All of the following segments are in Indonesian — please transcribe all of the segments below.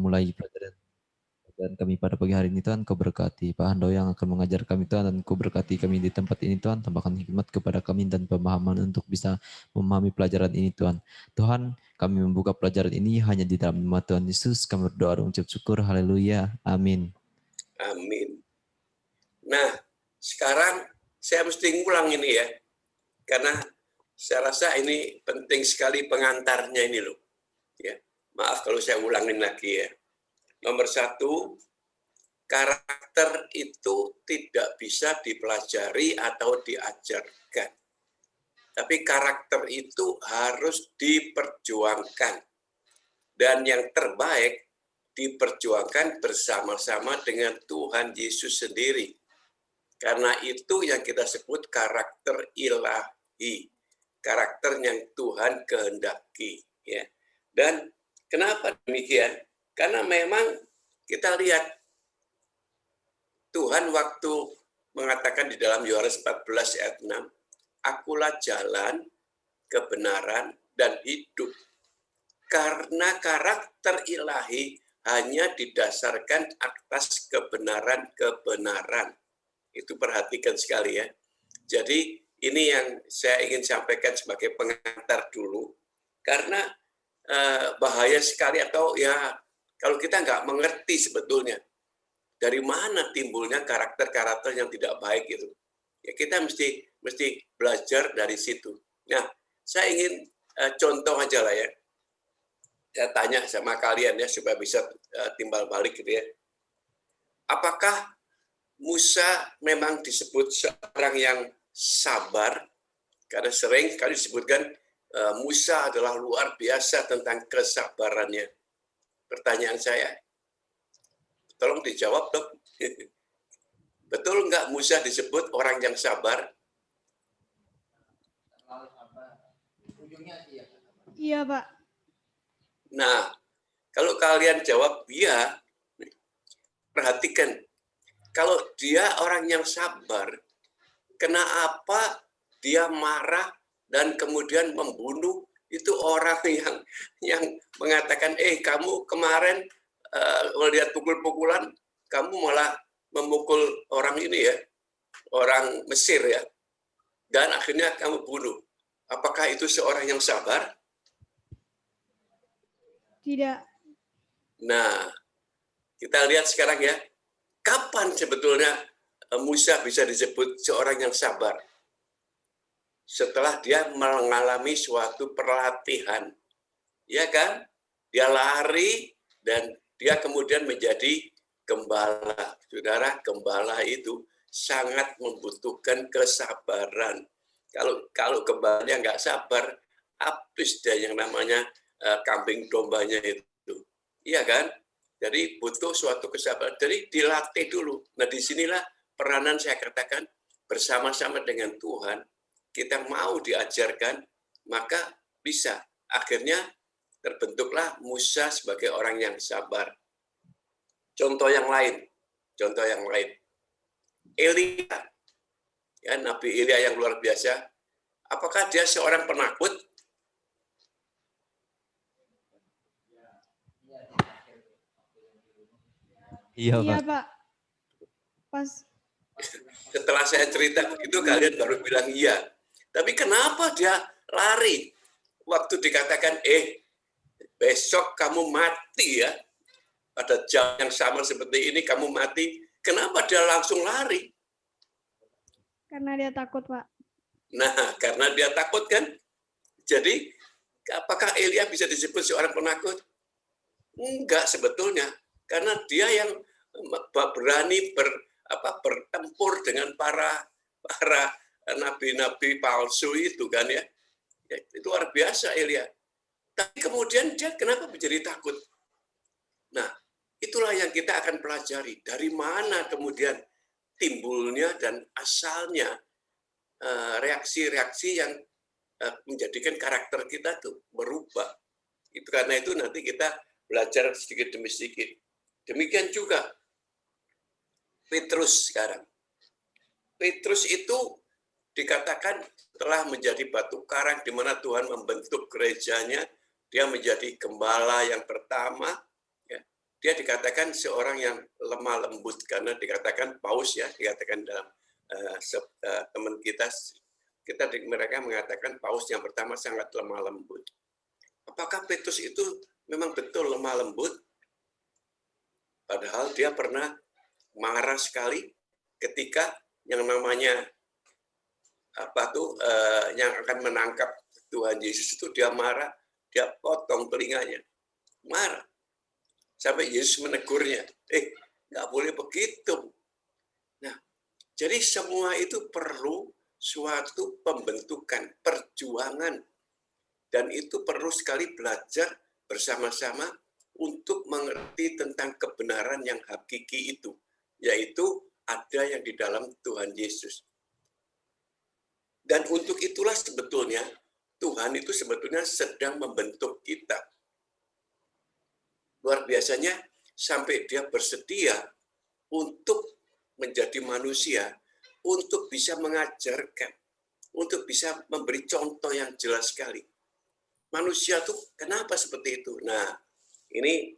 memulai pelajaran kami pada pagi hari ini Tuhan, Kau berkati Pak Hando yang akan mengajar kami Tuhan, dan Kau berkati kami di tempat ini Tuhan, tambahkan hikmat kepada kami dan pemahaman untuk bisa memahami pelajaran ini Tuhan. Tuhan, kami membuka pelajaran ini hanya di dalam nama Tuhan Yesus, kami berdoa dan ucap syukur, haleluya, amin. Amin. Nah, sekarang saya mesti ngulang ini ya, karena saya rasa ini penting sekali pengantarnya ini loh. Ya, maaf kalau saya ulangin lagi ya. Nomor satu, karakter itu tidak bisa dipelajari atau diajarkan. Tapi karakter itu harus diperjuangkan. Dan yang terbaik, diperjuangkan bersama-sama dengan Tuhan Yesus sendiri. Karena itu yang kita sebut karakter ilahi. Karakter yang Tuhan kehendaki. Ya. Dan kenapa demikian? Karena memang kita lihat Tuhan waktu mengatakan di dalam Yohanes 14 ayat 6, Akulah jalan, kebenaran, dan hidup. Karena karakter ilahi hanya didasarkan atas kebenaran-kebenaran. Itu perhatikan sekali ya. Jadi ini yang saya ingin sampaikan sebagai pengantar dulu. Karena bahaya sekali atau ya kalau kita nggak mengerti sebetulnya dari mana timbulnya karakter-karakter yang tidak baik itu. Ya kita mesti belajar dari situ. Nah, saya ingin contoh aja lah ya. Saya tanya sama kalian ya supaya bisa timbal balik gitu ya. Apakah Musa memang disebut seorang yang sabar? Karena sering kali disebutkan Musa adalah luar biasa tentang kesabarannya. Pertanyaan saya, tolong dijawab dong. Betul nggak Musa disebut orang yang sabar? Iya, Pak. Nah, kalau kalian jawab iya, perhatikan. Kalau dia orang yang sabar, kenapa dia marah dan kemudian membunuh itu orang yang mengatakan, kamu kemarin lihat pukul-pukulan, kamu malah memukul orang ini ya, orang Mesir ya, dan akhirnya kamu bunuh. Apakah itu seorang yang sabar? Tidak. Nah, kita lihat sekarang ya, kapan sebetulnya Musa bisa disebut seorang yang sabar? Setelah dia mengalami suatu pelatihan, ya kan? Dia lari dan dia kemudian menjadi gembala. Saudara, gembala itu sangat membutuhkan kesabaran. Kalau gembalanya nggak sabar, habis dia yang namanya kambing dombanya itu. Iya kan? Jadi butuh suatu kesabaran. Jadi dilatih dulu. Nah disinilah peranan saya katakan bersama-sama dengan Tuhan, kita mau diajarkan, maka bisa. Akhirnya terbentuklah Musa sebagai orang yang sabar. Contoh yang lain. Elia, ya, Nabi Elia yang luar biasa. Apakah dia seorang penakut? Iya, Pak. Pas. Setelah saya cerita begitu, kalian baru bilang iya. Tapi kenapa dia lari? Waktu dikatakan, besok kamu mati ya. Pada jam yang sama seperti ini kamu mati. Kenapa dia langsung lari? Karena dia takut, Pak. Nah, karena dia takut kan. Jadi, apakah Elia bisa disebut seorang penakut? Enggak sebetulnya. Karena dia yang berani bertempur dengan para nabi-nabi palsu itu kan ya. Itu luar biasa Elia. Tapi kemudian dia kenapa menjadi takut? Nah, itulah yang kita akan pelajari. Dari mana kemudian timbulnya dan asalnya reaksi-reaksi yang menjadikan karakter kita tuh berubah. Itu karena itu nanti kita belajar sedikit demi sedikit. Demikian juga Petrus sekarang. Petrus itu dikatakan telah menjadi batu karang di mana Tuhan membentuk gerejanya, dia menjadi gembala yang pertama. Ya. dia dikatakan seorang yang lemah lembut, karena dikatakan paus ya, dikatakan dalam teman kita mereka mengatakan paus yang pertama sangat lemah lembut. Apakah Petrus itu memang betul lemah lembut? Padahal dia pernah marah sekali ketika yang namanya yang akan menangkap Tuhan Yesus itu dia marah, dia potong telinganya, marah. Sampai Yesus menegurnya, nggak boleh begitu. Nah, jadi semua itu perlu suatu pembentukan, perjuangan. Dan itu perlu sekali belajar bersama-sama untuk mengerti tentang kebenaran yang hakiki itu. Yaitu ada yang di dalam Tuhan Yesus. Dan untuk itulah sebetulnya Tuhan itu sebetulnya sedang membentuk kita. Luar biasanya sampai dia bersedia untuk menjadi manusia, untuk bisa mengajarkan, untuk bisa memberi contoh yang jelas sekali. Manusia tuh kenapa seperti itu? Nah, ini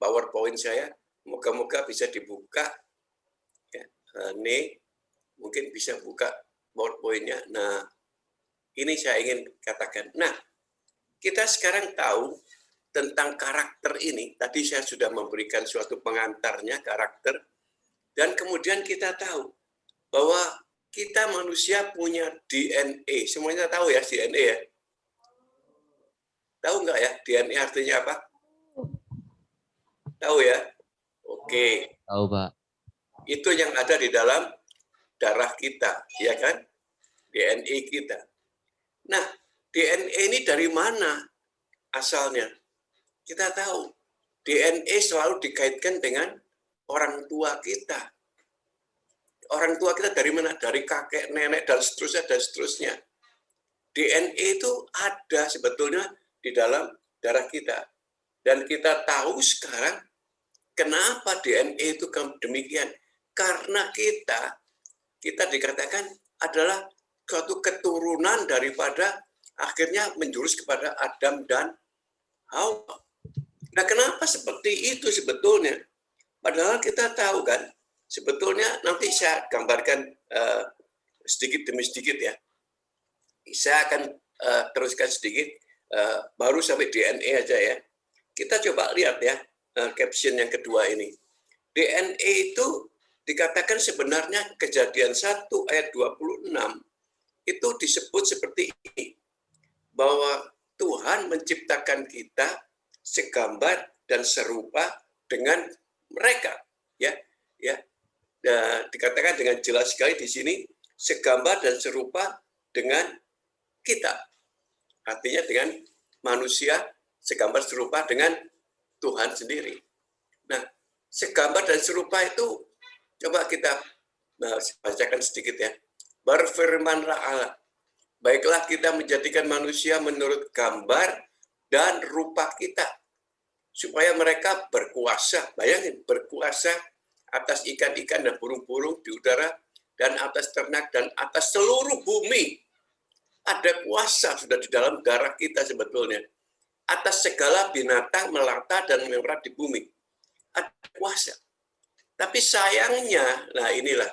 PowerPoint saya, moga-moga bisa dibuka. Ya, mungkin bisa buka PowerPoint-nya. Nah, ini saya ingin katakan. Nah, kita sekarang tahu tentang karakter ini. Tadi saya sudah memberikan suatu pengantarnya, karakter. Dan kemudian kita tahu bahwa kita manusia punya DNA. Semuanya tahu ya DNA ya? Tahu nggak ya DNA artinya apa? Tahu ya? Oke. Tahu, Pak. Itu yang ada di dalam darah kita, ya kan? DNA kita. Nah, DNA ini dari mana asalnya? Kita tahu, DNA selalu dikaitkan dengan orang tua kita. Orang tua kita dari mana? Dari kakek, nenek, dan seterusnya, dan seterusnya. DNA itu ada sebetulnya di dalam darah kita. Dan kita tahu sekarang kenapa DNA itu demikian. Karena kita dikatakan adalah suatu keturunan daripada akhirnya menjurus kepada Adam dan Hawa. Nah, kenapa seperti itu sebetulnya? Padahal kita tahu kan, sebetulnya nanti saya gambarkan sedikit demi sedikit ya. Saya akan teruskan sedikit, baru sampai DNA aja ya. Kita coba lihat ya, caption yang kedua ini. DNA itu dikatakan sebenarnya Kejadian 1 ayat 26 itu disebut seperti ini, bahwa Tuhan menciptakan kita segambar dan serupa dengan mereka, ya. Dikatakan dengan jelas sekali di sini, segambar dan serupa dengan kita. Artinya dengan manusia segambar serupa dengan Tuhan sendiri. Nah, segambar dan serupa itu coba kita bacakan sedikit ya. Berfirmanlah Allah, baiklah kita menjadikan manusia menurut gambar dan rupa kita, supaya mereka berkuasa. Bayangin, berkuasa atas ikan-ikan dan burung-burung di udara, dan atas ternak, dan atas seluruh bumi. Ada kuasa sudah di dalam darah kita sebetulnya. Atas segala binatang melata dan memerah di bumi. Ada kuasa. Tapi sayangnya, nah inilah,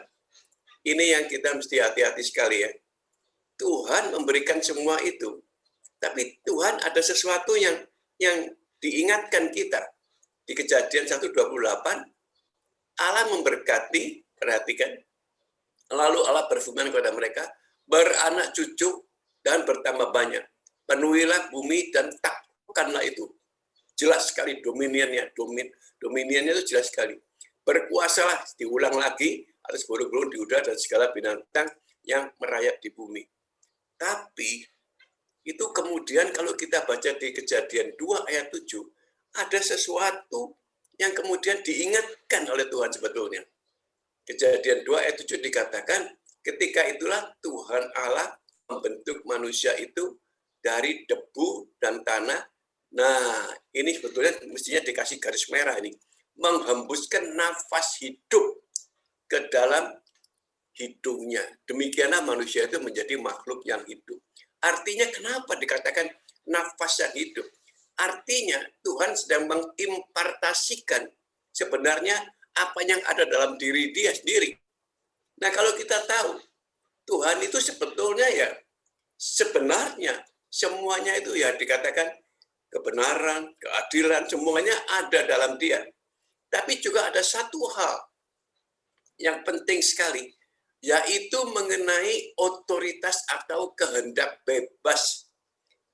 ini yang kita mesti hati-hati sekali ya. Tuhan memberikan semua itu. Tapi Tuhan ada sesuatu yang diingatkan kita. Di Kejadian 1:28, Allah memberkati, perhatikan, lalu Allah berfirman kepada mereka, beranak cucu dan bertambah banyak. Penuhilah bumi dan taklukkanlah itu. Jelas sekali dominiannya. Dominiannya itu jelas sekali. Berkuasalah, diulang lagi, atas burung-burung di udara dan segala binatang yang merayap di bumi. Tapi, itu kemudian kalau kita baca di Kejadian 2 ayat 7, ada sesuatu yang kemudian diingatkan oleh Tuhan sebetulnya. Kejadian 2 ayat 7 dikatakan, ketika itulah Tuhan Allah membentuk manusia itu dari debu dan tanah. Nah, ini sebetulnya mestinya dikasih garis merah ini. Menghembuskan nafas hidup ke dalam hidungnya. Demikianlah manusia itu menjadi makhluk yang hidup. Artinya kenapa dikatakan nafas yang hidup? Artinya Tuhan sedang mengimpartasikan sebenarnya apa yang ada dalam diri dia sendiri. Nah, kalau kita tahu Tuhan itu sebetulnya ya sebenarnya semuanya itu ya dikatakan kebenaran, keadilan, semuanya ada dalam dia. Tapi juga ada satu hal yang penting sekali, yaitu mengenai otoritas atau kehendak bebas.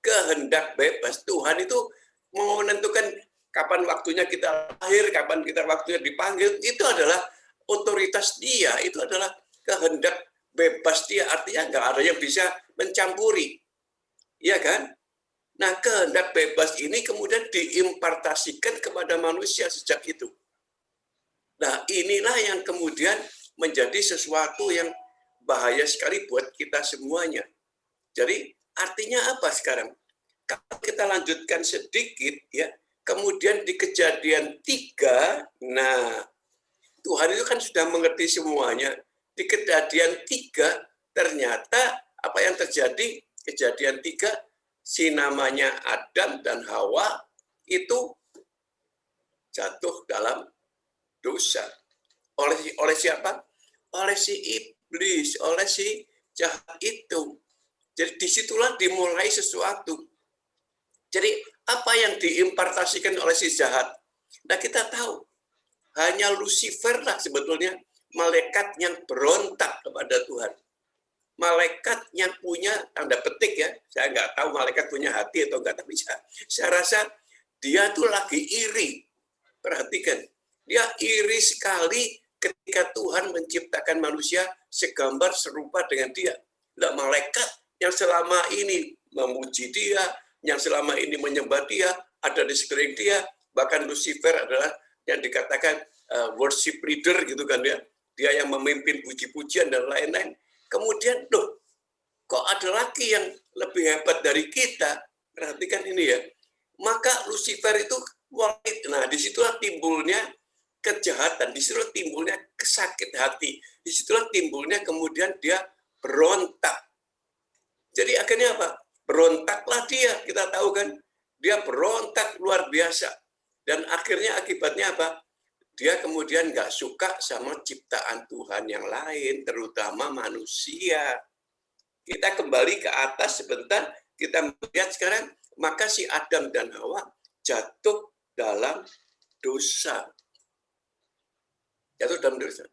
Kehendak bebas. Tuhan itu mau menentukan kapan waktunya kita lahir, kapan kita waktunya dipanggil, itu adalah otoritas dia, itu adalah kehendak bebas dia, artinya nggak ada yang bisa mencampuri. Iya kan? Nah, kehendak bebas ini kemudian diimpartasikan kepada manusia sejak itu. Nah, inilah yang kemudian menjadi sesuatu yang bahaya sekali buat kita semuanya. Jadi, artinya apa sekarang? Kalau kita lanjutkan sedikit, ya, kemudian di Kejadian 3, nah, Tuhan itu kan sudah mengerti semuanya. Di Kejadian 3, ternyata apa yang terjadi? Kejadian 3, si namanya Adam dan Hawa itu jatuh dalam dosa. Oleh siapa? Oleh si iblis, oleh si jahat itu. Jadi disitulah dimulai sesuatu. Jadi apa yang diimpartasikan oleh si jahat? Nah, kita tahu hanya Lucifer lah sebetulnya malaikat yang berontak kepada Tuhan. Malaikat yang punya tanda petik ya, saya nggak tahu malaikat punya hati atau enggak, tapi saya rasa dia tuh lagi iri. Perhatikan, dia iri sekali ketika Tuhan menciptakan manusia segambar serupa dengan dia. Nah, malaikat yang selama ini memuji dia, yang selama ini menyembah dia, ada di sekeliling dia, bahkan Lucifer adalah yang dikatakan worship leader gitu kan ya. Dia yang memimpin puji-pujian dan lain-lain. Kemudian, loh, kok ada lagi yang lebih hebat dari kita? Perhatikan ini ya. Maka Lucifer itu, nah disitulah timbulnya kejahatan, disitulah timbulnya kesakit hati, disitulah timbulnya kemudian dia berontak. Jadi akhirnya apa? Berontaklah dia, kita tahu kan, dia berontak luar biasa. Dan akhirnya akibatnya apa? Dia kemudian nggak suka sama ciptaan Tuhan yang lain, terutama manusia. Kita kembali ke atas sebentar, kita melihat sekarang, maka si Adam dan Hawa jatuh dalam dosa. Jatuh dalam dosa.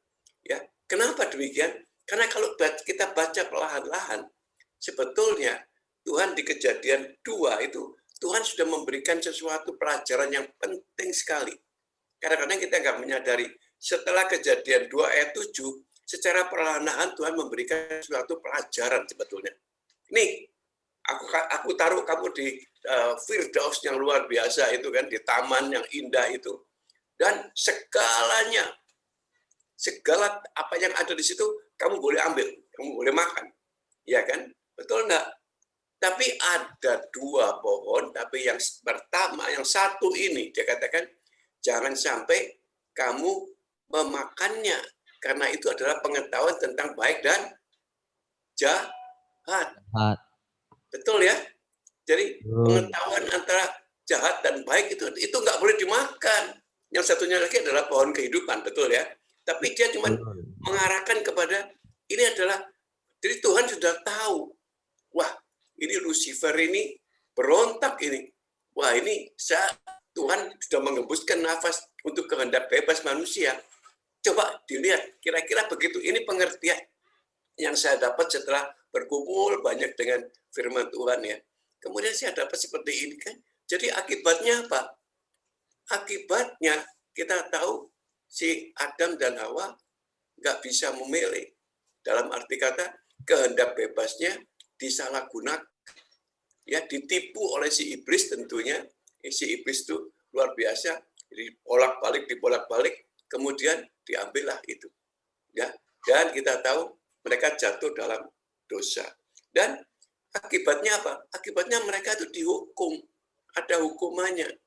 Ya, kenapa demikian? Karena kalau kita baca perlahan-lahan, sebetulnya Tuhan di Kejadian 2 itu, Tuhan sudah memberikan sesuatu pelajaran yang penting sekali. Kadang-kadang kita nggak menyadari, setelah Kejadian 2 ayat 7, secara perlahan-lahan Tuhan memberikan suatu pelajaran sebetulnya. Nih, aku taruh kamu di Firdaus yang luar biasa itu kan, di taman yang indah itu. Dan segalanya, segala apa yang ada di situ, kamu boleh ambil, kamu boleh makan. Ya kan? Betul enggak? Tapi ada 2 pohon, tapi yang pertama, yang satu ini, dia katakan, jangan sampai kamu memakannya, karena itu adalah pengetahuan tentang baik dan jahat. Betul ya? Jadi pengetahuan antara jahat dan baik itu nggak boleh dimakan. Yang satunya lagi adalah pohon kehidupan, betul ya? Tapi dia cuma mengarahkan kepada ini adalah, jadi Tuhan sudah tahu, wah ini Lucifer ini berontak ini. Wah ini Tuhan sudah mengembuskan nafas untuk kehendak bebas manusia. Coba dilihat, kira-kira begitu. Ini pengertian yang saya dapat setelah berkumpul banyak dengan firman Tuhan ya. Kemudian saya dapat seperti ini kan. Jadi akibatnya apa? Akibatnya kita tahu si Adam dan Hawa nggak bisa memilih. Dalam arti kata kehendak bebasnya disalahgunakan. Ya, ditipu oleh si iblis tentunya. Si iblis itu luar biasa, dibolak-balik, kemudian diambillah itu. Ya, dan kita tahu mereka jatuh dalam dosa. Dan akibatnya apa? Akibatnya mereka itu dihukum. Ada hukumannya.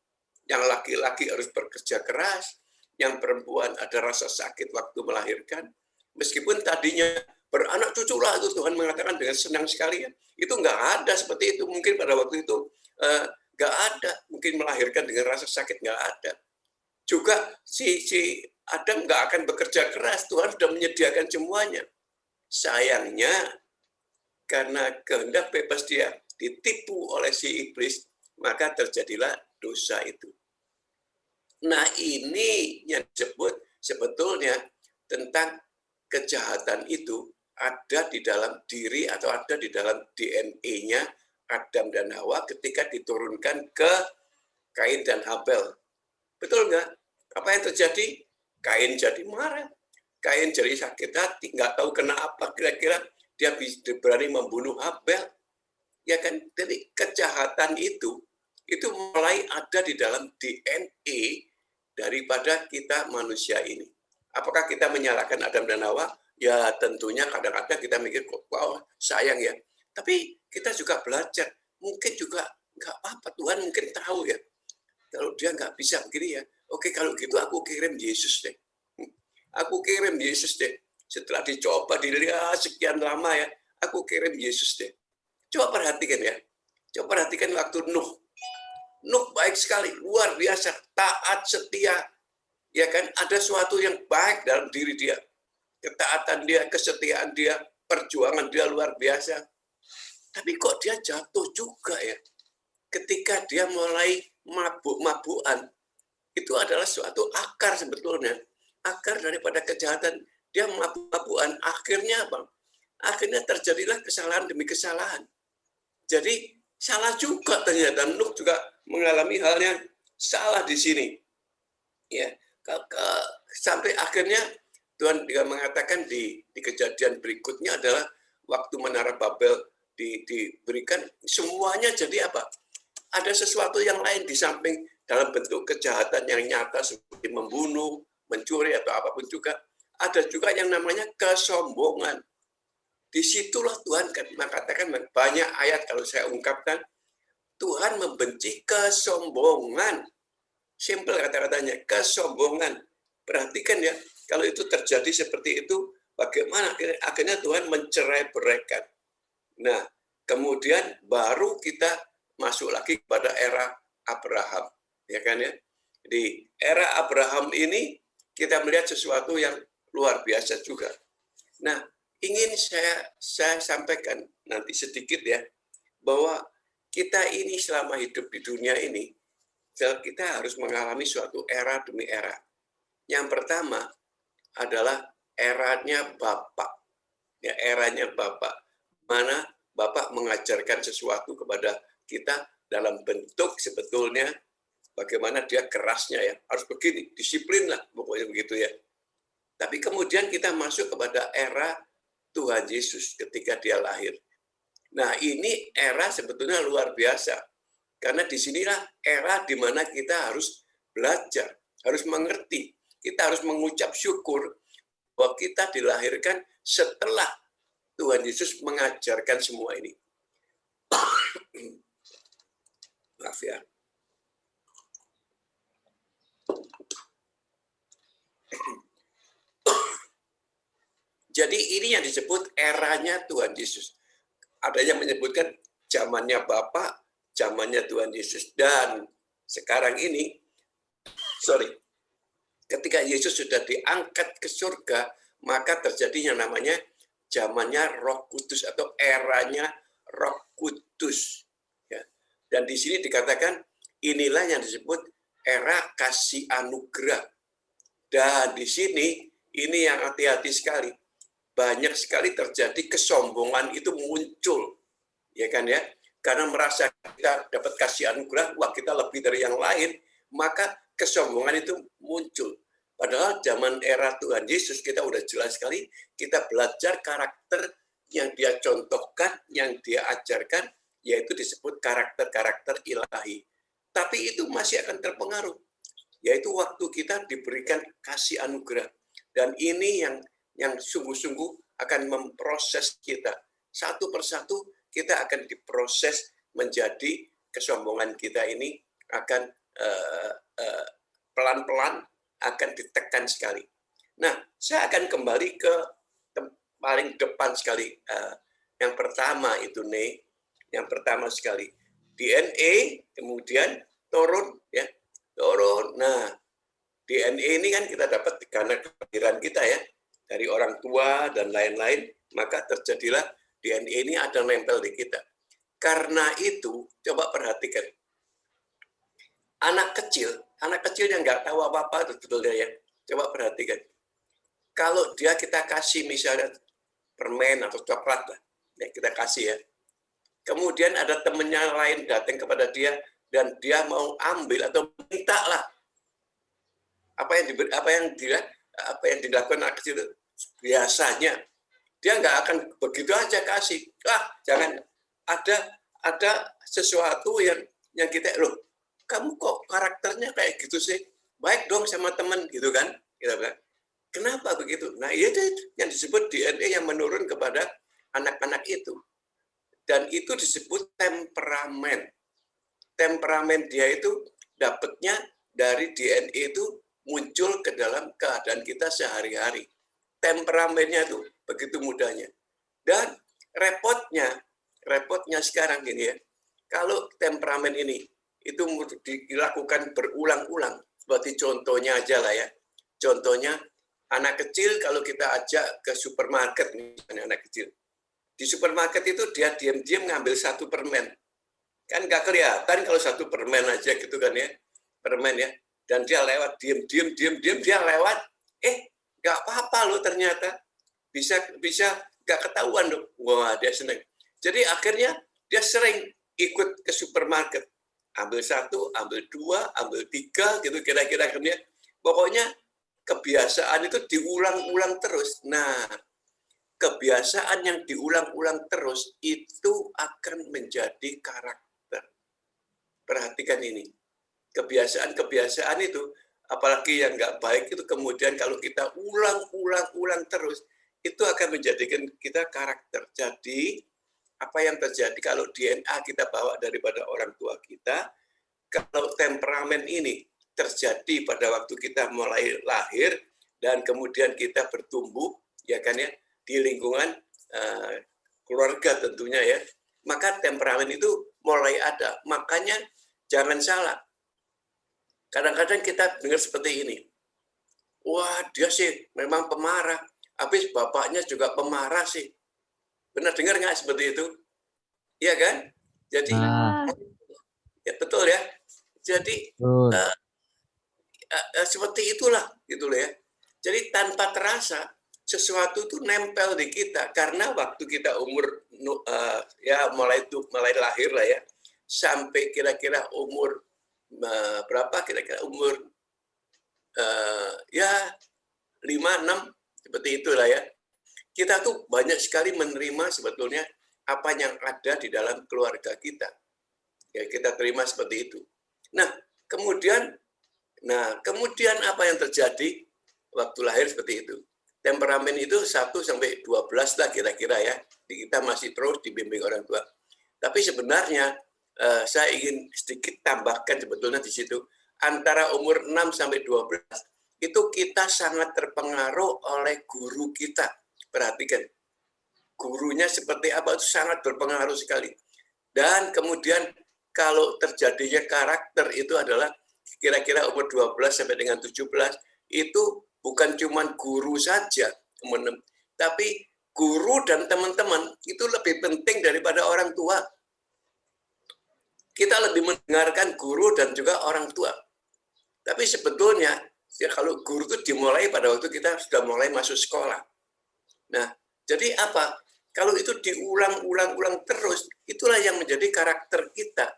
Yang laki-laki harus bekerja keras, yang perempuan ada rasa sakit waktu melahirkan. Meskipun tadinya beranak cucu lah, itu Tuhan mengatakan dengan senang sekali ya. Itu nggak ada seperti itu. Mungkin pada waktu itu Nggak ada. Mungkin melahirkan dengan rasa sakit, nggak ada. Juga si Adam nggak akan bekerja keras. Tuhan sudah menyediakan semuanya. Sayangnya, karena kehendak bebas dia ditipu oleh si iblis, maka terjadilah dosa itu. Nah, ini yang disebut sebetulnya tentang kejahatan itu ada di dalam diri atau ada di dalam DNA-nya Adam dan Hawa ketika diturunkan ke Kain dan Habel. Betul nggak? Apa yang terjadi? Kain jadi marah. Kain jadi sakit hati, nggak tahu kenapa kira-kira dia berani membunuh Habel. Ya kan? Jadi kejahatan itu mulai ada di dalam DNA daripada kita manusia ini. Apakah kita menyalahkan Adam dan Hawa? Ya tentunya kadang-kadang kita mikir, wow sayang ya. Tapi kita juga belajar. Mungkin juga nggak apa-apa, Tuhan mungkin tahu ya. Kalau dia nggak bisa begini ya, oke kalau gitu aku kirim Yesus deh. Aku kirim Yesus deh. Setelah dicoba, dilihat sekian lama ya, aku kirim Yesus deh. Coba perhatikan ya. Coba perhatikan waktu Nuh. Nuh baik sekali, luar biasa, taat, setia. Ya kan, ada sesuatu yang baik dalam diri dia. Ketaatan dia, kesetiaan dia, perjuangan dia luar biasa. Tapi kok dia jatuh juga ya. Ketika dia mulai mabuk-mabukan, itu adalah suatu akar sebetulnya. Akar daripada kejahatan. Dia mabuk-mabukan, akhirnya apa? Akhirnya terjadilah kesalahan demi kesalahan. Jadi salah juga ternyata. Nuh juga mengalami hal yang salah di sini. Ya, sampai akhirnya Tuhan juga mengatakan di kejadian berikutnya adalah waktu Menara Babel diberikan, semuanya jadi apa? Ada sesuatu yang lain di samping dalam bentuk kejahatan yang nyata seperti membunuh, mencuri atau apapun juga. Ada juga yang namanya kesombongan. Disitulah Tuhan mengatakan banyak ayat kalau saya ungkapkan, Tuhan membenci kesombongan. Simple kata-katanya, kesombongan. Perhatikan ya, kalau itu terjadi seperti itu, bagaimana akhirnya Tuhan mencerai-beraikan. Nah, kemudian baru kita masuk lagi pada era Abraham, ya kan ya. Di era Abraham ini kita melihat sesuatu yang luar biasa juga. Nah, ingin saya sampaikan nanti sedikit ya, bahwa kita ini selama hidup di dunia ini, kita harus mengalami suatu era demi era. Yang pertama adalah eranya Bapak. Ya, eranya Bapak. Mana Bapak mengajarkan sesuatu kepada kita dalam bentuk sebetulnya bagaimana dia kerasnya ya. Harus begini, disiplin lah pokoknya begitu ya. Tapi kemudian kita masuk kepada era Tuhan Yesus ketika dia lahir. Nah, ini era sebetulnya luar biasa. Karena disinilah era di mana kita harus belajar, harus mengerti. Kita harus mengucap syukur bahwa kita dilahirkan setelah Tuhan Yesus mengajarkan semua ini. Maaf ya. Jadi ini yang disebut eranya Tuhan Yesus. Ada yang menyebutkan zamannya Bapa, zamannya Tuhan Yesus. Dan sekarang ini, ketika Yesus sudah diangkat ke surga, maka terjadi yang namanya zamannya Roh Kudus atau eranya Roh Kudus. Ya. Dan di sini dikatakan inilah yang disebut era kasih anugerah. Dan di sini ini yang hati-hati sekali. Banyak sekali terjadi kesombongan itu muncul. Ya kan ya? Karena merasa kita dapat kasih anugerah, wah kita lebih dari yang lain, maka kesombongan itu muncul. Padahal zaman era Tuhan Yesus kita udah jelas sekali, kita belajar karakter yang dia contohkan, yang dia ajarkan, yaitu disebut karakter-karakter ilahi. Tapi itu masih akan terpengaruh, yaitu waktu kita diberikan kasih anugerah. Dan ini yang sungguh-sungguh akan memproses kita. Satu persatu kita akan diproses menjadi kesombongan kita ini akan pelan-pelan akan ditekan sekali. Nah, saya akan kembali ke paling depan sekali. Yang pertama itu, yang pertama sekali. DNA kemudian turun ya, turun. Nah, DNA ini kan kita dapat karena kelahiran kita ya, dari orang tua dan lain-lain, maka terjadilah DNA ini ada nempel di kita. Karena itu, coba perhatikan. Anak kecil yang nggak tahu apa-apa sebetulnya ya, coba perhatikan. Kalau kita kasih misalnya permen atau coklat lah, ya kita kasih ya. Kemudian ada temennya lain datang kepada dia dan dia mau ambil atau minta lah apa yang dilakukan anak kecil itu biasanya dia nggak akan begitu aja kasih. Jangan ada sesuatu yang kita loh, kamu kok karakternya kayak gitu sih, baik dong sama teman gitu kan, kita bilang kenapa begitu. Nah itu yang disebut DNA yang menurun kepada anak-anak itu. Dan itu disebut temperamen. Temperamen dia itu dapatnya dari DNA itu muncul ke dalam keadaan kita sehari-hari. Temperamennya itu begitu mudahnya. Dan repotnya sekarang gini ya, kalau temperamen ini itu dilakukan berulang-ulang, seperti contohnya aja lah ya. Contohnya anak kecil kalau kita ajak ke supermarket, misalnya anak kecil. Di supermarket itu dia diam-diam ngambil satu permen. Kan nggak kelihatan kalau satu permen aja gitu kan ya. Permen ya. Dan dia lewat, diam, dia lewat. Nggak apa-apa loh ternyata. Bisa nggak ketahuan loh. Wah, dia seneng. Jadi akhirnya dia sering ikut ke supermarket. Ambil satu, ambil dua, ambil tiga, gitu kira-kira. Pokoknya kebiasaan itu diulang-ulang terus. Nah, kebiasaan yang diulang-ulang terus itu akan menjadi karakter. Perhatikan ini. Kebiasaan itu, apalagi yang nggak baik itu kemudian kalau kita ulang terus, itu akan menjadikan kita karakter. Jadi, apa yang terjadi kalau DNA kita bawa daripada orang tua kita, kalau temperamen ini terjadi pada waktu kita mulai lahir, dan kemudian kita bertumbuh, ya kan ya, di lingkungan keluarga tentunya ya, maka temperamen itu mulai ada. Makanya jangan salah. Kadang-kadang kita dengar seperti ini. Wah, dia sih memang pemarah. Habis bapaknya juga pemarah sih. Benar dengar nggak seperti itu? Iya kan? Jadi, ya betul ya. Jadi, seperti itulah gitu ya. Jadi tanpa terasa sesuatu itu nempel di kita karena waktu kita umur ya mulai lahir lah ya sampai kira-kira umur berapa kira-kira umur ya 5-6 seperti itulah ya. Kita tuh banyak sekali menerima sebetulnya apa yang ada di dalam keluarga kita. Ya kita terima seperti itu. Nah, kemudian apa yang terjadi waktu lahir seperti itu? Temperamen itu 1-12 lah kira-kira ya. Kita masih terus dibimbing orang tua. Tapi sebenarnya saya ingin sedikit tambahkan sebetulnya di situ. Antara umur 6-12 itu kita sangat terpengaruh oleh guru kita. Perhatikan. Gurunya seperti apa itu sangat berpengaruh sekali. Dan kemudian kalau terjadinya karakter itu adalah kira-kira umur 12 sampai dengan 17 itu bukan cuma guru saja, tapi guru dan teman-teman itu lebih penting daripada orang tua. Kita lebih mendengarkan guru dan juga orang tua. Tapi sebetulnya ya kalau guru itu dimulai pada waktu kita sudah mulai masuk sekolah. Nah, jadi apa? Kalau itu diulang-ulang terus, itulah yang menjadi karakter kita.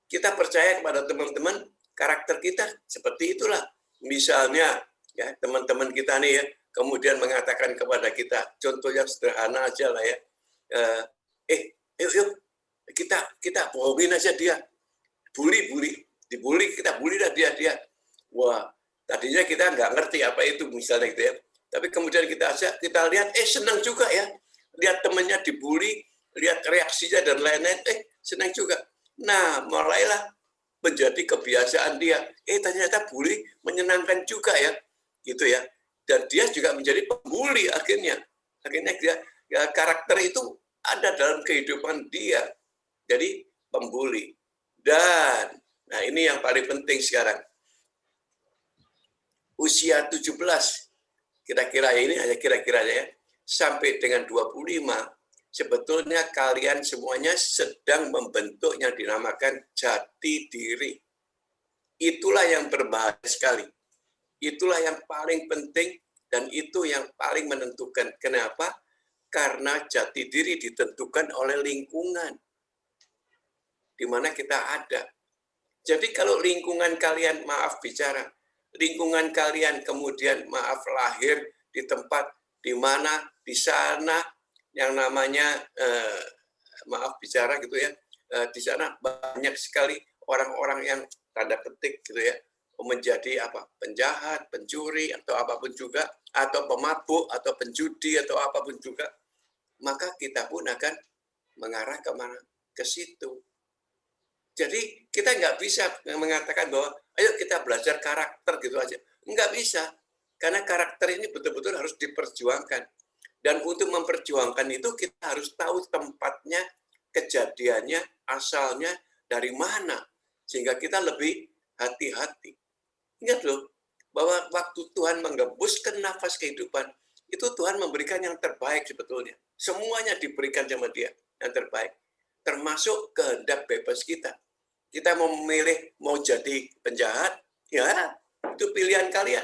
Kita percaya kepada teman-teman, karakter kita seperti itulah. Misalnya, ya teman-teman kita nih ya, kemudian mengatakan kepada kita, contoh yang sederhana aja lah ya, yuk kita bohongin aja dia, dibully kita bully dah dia. Wah, tadinya kita nggak ngerti apa itu misalnya gitu ya, tapi kemudian kita lihat, senang juga ya, lihat temannya dibully, lihat reaksinya dan lain-lain, senang juga. Nah, mulailah menjadi kebiasaan dia. Ternyata bully menyenangkan juga ya, gitu ya. Dan dia juga menjadi pembuli akhirnya. Akhirnya dia karakter itu ada dalam kehidupan dia. Jadi pembuli. Dan, nah ini yang paling penting sekarang. Usia 17, kira-kira ini hanya kira-kira ya, sampai dengan 25, sebetulnya kalian semuanya sedang membentuk yang dinamakan jati diri. Itulah yang berbahaya sekali. Itulah yang paling penting dan itu yang paling menentukan. Kenapa? Karena jati diri ditentukan oleh lingkungan di mana kita ada. Jadi kalau lingkungan kalian, maaf bicara, lingkungan kalian kemudian maaf lahir di tempat di mana di sana yang namanya maaf bicara gitu ya, di sana banyak sekali orang-orang yang tanda petik gitu ya, menjadi apa, penjahat, pencuri atau apapun juga, atau pemabuk atau penjudi atau apapun juga, maka kita pun akan mengarah kemana? Ke situ. Jadi kita nggak bisa mengatakan bahwa ayo kita belajar karakter gitu aja. Nggak bisa. Karena karakter ini betul-betul harus diperjuangkan. Dan untuk memperjuangkan itu kita harus tahu tempatnya, kejadiannya, asalnya, dari mana. Sehingga kita lebih hati-hati. Ingat loh, bahwa waktu Tuhan menggembuskan nafas kehidupan, itu Tuhan memberikan yang terbaik sebetulnya. Semuanya diberikan sama dia, yang terbaik. Termasuk kehendak bebas kita. Kita mau memilih mau jadi penjahat, ya itu pilihan kalian.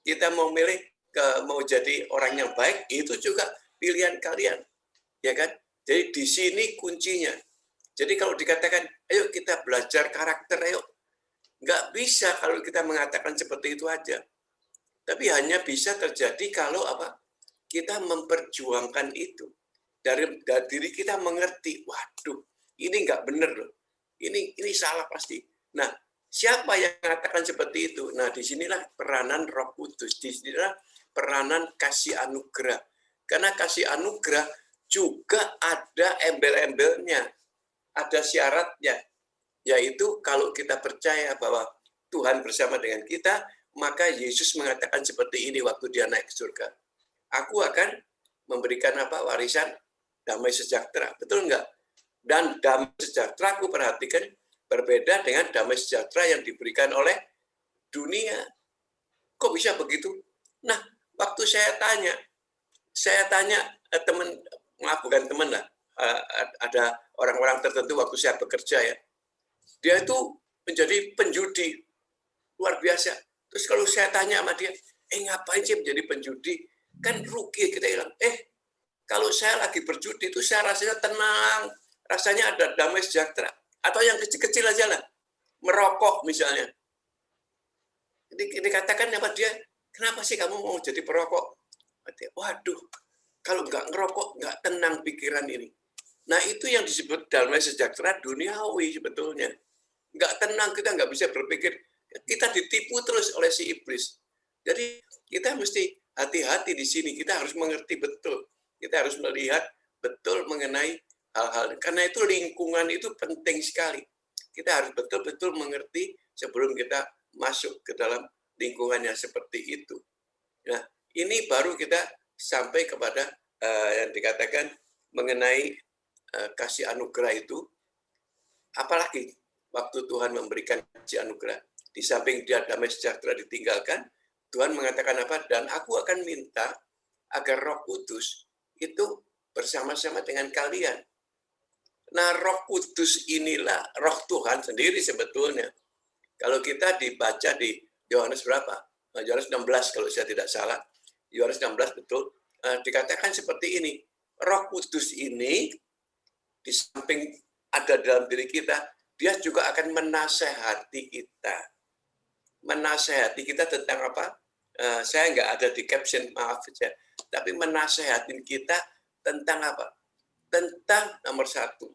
Kita mau milih mau jadi orang yang baik, itu juga pilihan kalian, ya kan? Jadi di sini kuncinya. Jadi kalau dikatakan, ayo kita belajar karakter, ayo, nggak bisa kalau kita mengatakan seperti itu aja. Tapi hanya bisa terjadi kalau apa? Kita memperjuangkan itu. Dari diri kita mengerti, waduh, ini nggak benar loh. Ini salah pasti. Nah, siapa yang mengatakan seperti itu? Nah, disinilah peranan Roh Kudus. Disinilah peranan kasih anugerah. Karena kasih anugerah juga ada embel-embelnya. Ada syaratnya. Yaitu kalau kita percaya bahwa Tuhan bersama dengan kita, maka Yesus mengatakan seperti ini waktu dia naik ke surga. Aku akan memberikan apa? Warisan damai sejahtera. Betul enggak? Dan damai sejahtera, aku perhatikan, berbeda dengan damai sejahtera yang diberikan oleh dunia. Kok bisa begitu? Nah, waktu saya tanya teman, maaf bukan teman lah, ada orang-orang tertentu waktu saya bekerja ya, dia itu menjadi penjudi, luar biasa. Terus kalau saya tanya sama dia, ngapain sih menjadi penjudi? Kan rugi, kita bilang, kalau saya lagi berjudi itu saya rasanya tenang, rasanya ada damai sejahtera. Atau yang kecil-kecil aja lah, merokok misalnya. Dikatakan apa dia, kenapa sih kamu mau jadi perokok? Waduh, kalau nggak ngerokok, nggak tenang pikiran ini. Nah itu yang disebut damai sejahtera duniawi sebetulnya. Nggak tenang, kita nggak bisa berpikir. Kita ditipu terus oleh si iblis. Jadi kita mesti hati-hati di sini. Kita harus mengerti betul. Kita harus melihat betul mengenai hal-hal. Karena itu lingkungan itu penting sekali. Kita harus betul-betul mengerti sebelum kita masuk ke dalam lingkungan yang seperti itu. Nah, ini baru kita sampai kepada yang dikatakan mengenai kasih anugerah itu. Apalagi waktu Tuhan memberikan kasih anugerah. Di samping dia damai sejahtera ditinggalkan, Tuhan mengatakan apa? Dan aku akan minta agar Roh Kudus itu bersama-sama dengan kalian. Nah, Roh Kudus inilah Roh Tuhan sendiri sebetulnya. Kalau kita dibaca di Yohanes berapa? Yohanes 16 kalau saya tidak salah. Yohanes 16 betul. Dikatakan seperti ini. Roh Kudus ini di samping ada dalam diri kita, dia juga akan menasehati kita. Menasehati kita tentang apa? Saya nggak ada di caption, maaf saja. Tapi menasehati kita tentang apa? Tentang nomor satu,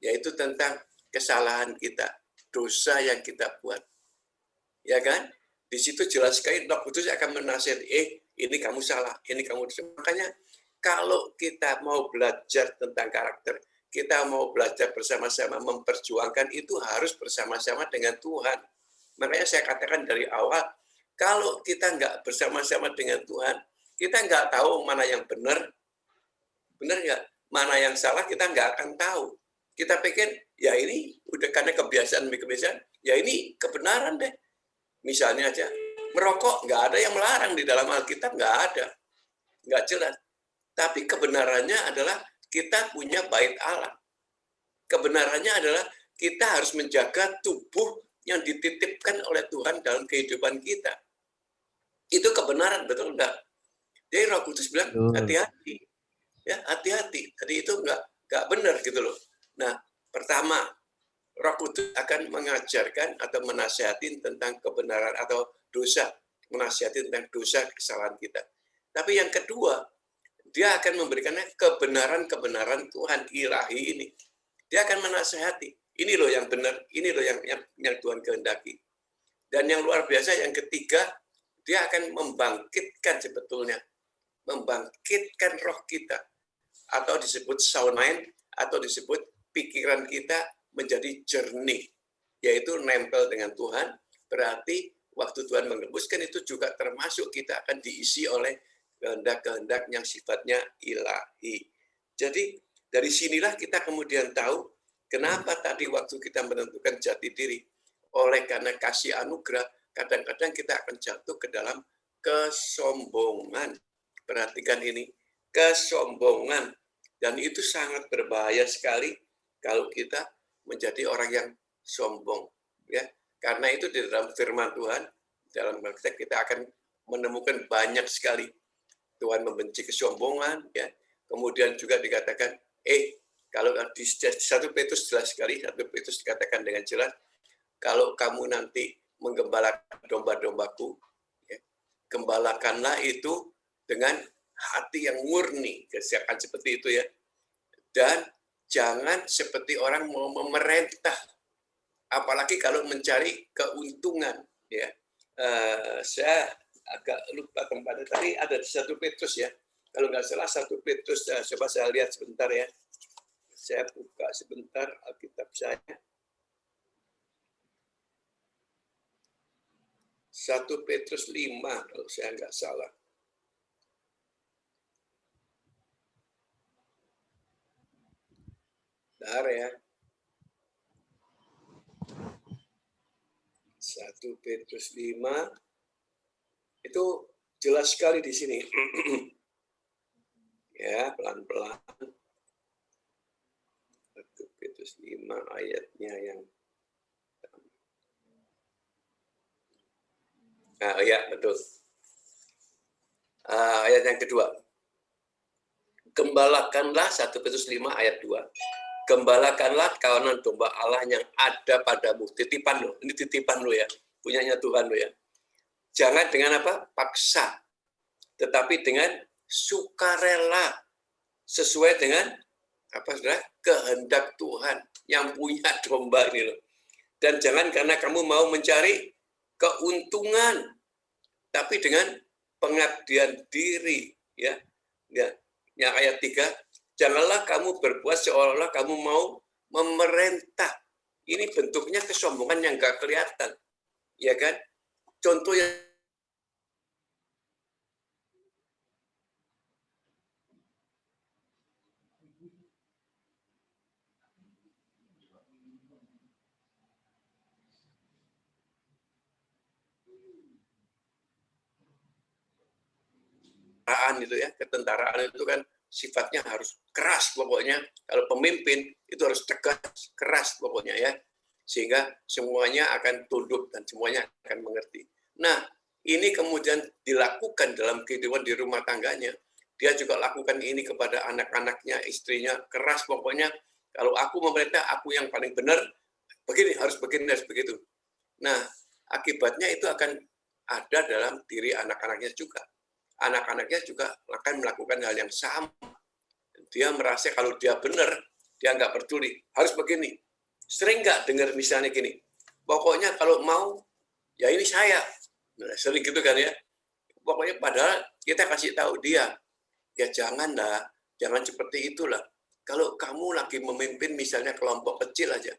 yaitu tentang kesalahan kita, dosa yang kita buat. Ya kan? Di situ jelas sekali Roh Kudus akan menasihati, ini kamu salah, ini kamu dosa. Makanya kalau kita mau belajar tentang karakter, kita mau belajar bersama-sama memperjuangkan, itu harus bersama-sama dengan Tuhan. Makanya saya katakan dari awal, kalau kita nggak bersama-sama dengan Tuhan, kita nggak tahu mana yang benar nggak? Mana yang salah kita nggak akan tahu. Kita pikir ya ini udah karena kebiasaan, ya ini kebenaran deh. Misalnya aja, merokok nggak ada yang melarang di dalam Alkitab, nggak ada, nggak jelas. Tapi kebenarannya adalah kita punya bait Allah. Kebenarannya adalah kita harus menjaga tubuh yang dititipkan oleh Tuhan dalam kehidupan kita. Itu kebenaran, betul enggak? Jadi Roh Kudus bilang, Betul. hati-hati. Ya, hati-hati. Jadi itu enggak benar gitu loh. Nah, pertama, Roh Kudus akan mengajarkan atau menasihati tentang kebenaran atau dosa. Menasihati tentang dosa, kesalahan kita. Tapi yang kedua, dia akan memberikan kebenaran-kebenaran Tuhan ilahi ini. Dia akan menasihati. Ini loh yang benar, ini loh yang Tuhan kehendaki. Dan yang luar biasa yang ketiga, dia akan membangkitkan sebetulnya. Membangkitkan roh kita. Atau disebut saunain, atau disebut pikiran kita menjadi jernih. Yaitu nempel dengan Tuhan, berarti waktu Tuhan mengembuskan itu juga termasuk kita akan diisi oleh kehendak-kehendak yang sifatnya ilahi. Jadi dari sinilah kita kemudian tahu kenapa tadi waktu kita menentukan jati diri. Oleh karena kasih anugerah, kadang-kadang kita akan jatuh ke dalam kesombongan. Perhatikan ini, kesombongan. Dan itu sangat berbahaya sekali kalau kita menjadi orang yang sombong. Ya, karena itu di dalam firman Tuhan, dalam Alkitab kita akan menemukan banyak sekali. Tuhan membenci kesombongan, ya. Kemudian juga dikatakan, kalau di 1 Petrus jelas sekali, 1 Petrus dikatakan dengan jelas, kalau kamu nanti menggembalakan domba-dombaku, ya, gembalakanlah itu dengan hati yang murni, kesiapan seperti itu ya. Dan jangan seperti orang mau memerintah, apalagi kalau mencari keuntungan, ya. Saya agak lupa tempatnya, tapi ada di 1 Petrus ya. Kalau nggak salah 1 Petrus, coba saya lihat sebentar ya. Saya buka sebentar Alkitab saya. 1 Petrus 5 kalau saya nggak salah. Bentar ya. 1 Petrus 5 itu jelas sekali di sini. Ya, pelan-pelan. 1 Petrus 5 ayatnya yang ya, betul. Ayat yang kedua. Gembalakanlah 1 Petrus 5 ayat 2. Gembalakanlah kawanan domba Allah yang ada padamu. Titipan lo. Ini titipan lo ya. Punyanya Tuhan lo ya. Jangan dengan apa? Paksa. Tetapi dengan sukarela. Sesuai dengan apa saudara? Kehendak Tuhan yang punya domba ini loh. Dan jangan karena kamu mau mencari keuntungan, tapi dengan pengabdian diri, ya. Yang ayat 3, janganlah kamu berbuat seolah-olah kamu mau memerintah. Ini bentuknya kesombongan yang nggak kelihatan, ya kan? Contoh yang itu ya, ketentaraan itu kan sifatnya harus keras pokoknya. Kalau pemimpin itu harus tegas, keras pokoknya ya. Sehingga semuanya akan tunduk dan semuanya akan mengerti. Nah, ini kemudian dilakukan dalam kehidupan di rumah tangganya. Dia juga lakukan ini kepada anak-anaknya, istrinya, keras pokoknya. Kalau aku memerintah, aku yang paling benar, begini, harus begitu. Nah, akibatnya itu akan ada dalam diri anak-anaknya juga. Anak-anaknya juga akan melakukan hal yang sama. Dia merasa kalau dia benar, dia nggak peduli. Harus begini. Sering nggak dengar misalnya gini, pokoknya kalau mau, ya ini saya. Nah, sering gitu kan ya. Pokoknya padahal kita kasih tahu dia, ya janganlah, jangan seperti itulah. Kalau kamu lagi memimpin misalnya kelompok kecil aja,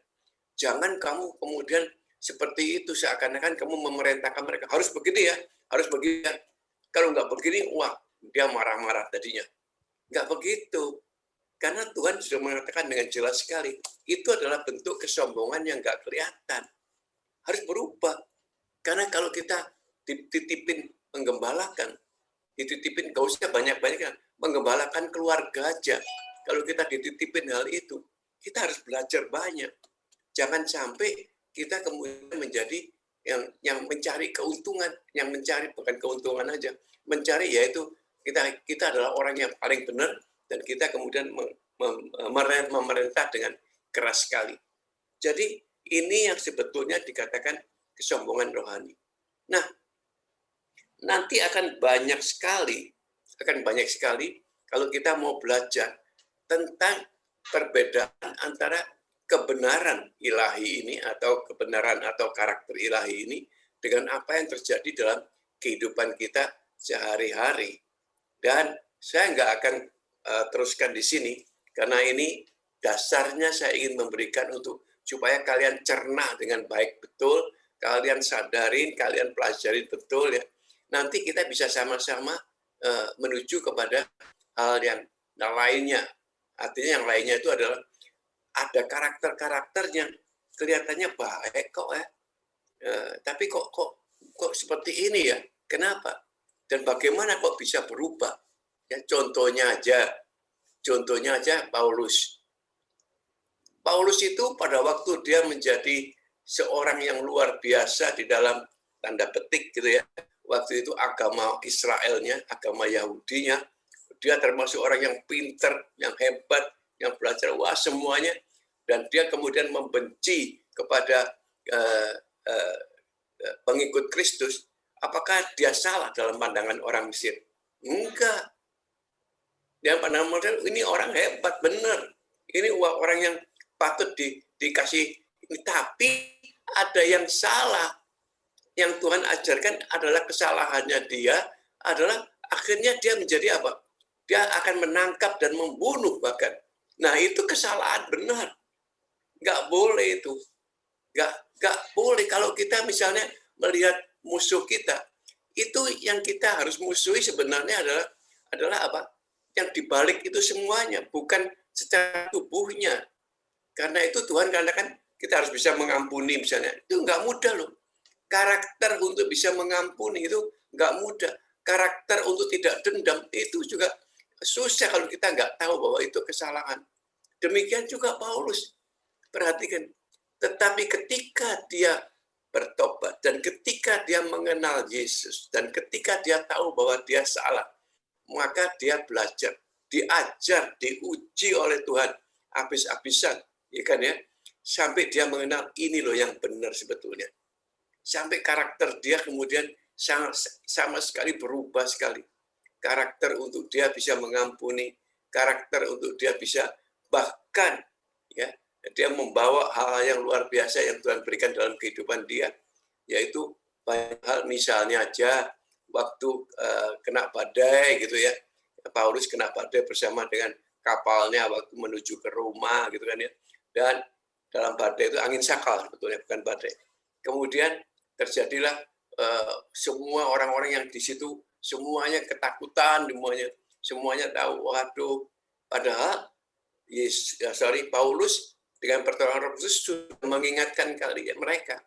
jangan kamu kemudian seperti itu, seakan-akan kamu memerintahkan mereka. Harus begini ya, harus begini ya. Kalau nggak begini, wah, dia marah-marah tadinya. Nggak begitu. Karena Tuhan sudah mengatakan dengan jelas sekali, itu adalah bentuk kesombongan yang nggak kelihatan. Harus berubah. Karena kalau kita dititipin menggembalakan, dititipin nggak usah banyak-banyak, menggembalakan keluarga aja. Kalau kita dititipin hal itu, kita harus belajar banyak. Jangan sampai kita kemudian menjadi yang mencari keuntungan, yang mencari bukan keuntungan aja, mencari yaitu kita adalah orang yang paling benar dan kita kemudian memerintah dengan keras sekali. Jadi ini yang sebetulnya dikatakan kesombongan rohani. Nah, nanti akan banyak sekali kalau kita mau belajar tentang perbedaan antara kebenaran ilahi ini atau kebenaran atau karakter ilahi ini dengan apa yang terjadi dalam kehidupan kita sehari-hari. Dan saya nggak akan teruskan di sini karena ini dasarnya saya ingin memberikan untuk supaya kalian cerna dengan baik betul, kalian sadarin, kalian pelajarin betul ya. Nanti kita bisa sama-sama menuju kepada hal yang lainnya. Artinya yang lainnya itu adalah ada karakter-karakter yang kelihatannya baik kok ya. Tapi kok seperti ini ya? Kenapa? Dan bagaimana kok bisa berubah? Ya, contohnya aja Paulus. Paulus itu pada waktu dia menjadi seorang yang luar biasa di dalam tanda petik gitu ya. Waktu itu agama Israelnya, agama Yahudinya, dia termasuk orang yang pinter, yang hebat, yang belajar wah semuanya, dan dia kemudian membenci kepada pengikut Kristus. Apakah dia salah dalam pandangan orang Mesir? Enggak. Dia pandang model ini orang hebat benar. Ini orang yang patut dikasih ini, tapi ada yang salah. Yang Tuhan ajarkan adalah kesalahannya dia adalah akhirnya dia menjadi apa? Dia akan menangkap dan membunuh bahkan. Nah itu kesalahan benar. Nggak boleh itu. Nggak boleh kalau kita misalnya melihat musuh kita. Itu yang kita harus musuhi sebenarnya adalah apa? Yang dibalik itu semuanya. Bukan secara tubuhnya. Karena itu Tuhan katakan kita harus bisa mengampuni misalnya. Itu nggak mudah loh. Karakter untuk bisa mengampuni itu nggak mudah. Karakter untuk tidak dendam itu juga susah kalau kita nggak tahu bahwa itu kesalahan. Demikian juga Paulus. Perhatikan. Tetapi ketika dia bertobat dan ketika dia mengenal Yesus dan ketika dia tahu bahwa dia salah, maka dia belajar, diajar, diuji oleh Tuhan habis-habisan, ya kan ya? Sampai dia mengenal ini loh yang benar sebetulnya. Sampai karakter dia kemudian sama sekali berubah sekali. Karakter untuk dia bisa mengampuni, karakter untuk dia bisa bahkan ya dia membawa hal-hal yang luar biasa yang Tuhan berikan dalam kehidupan dia, yaitu banyak hal misalnya aja waktu kena badai gitu ya, Paulus kena badai bersama dengan kapalnya waktu menuju ke Roma gitu kan ya, dan dalam badai itu angin sakal sebetulnya bukan badai. Kemudian terjadilah semua orang-orang yang di situ semuanya ketakutan, semuanya tahu, waduh, padahal Paulus dengan pertolongan Roh Kudus sudah mengingatkan kalian mereka,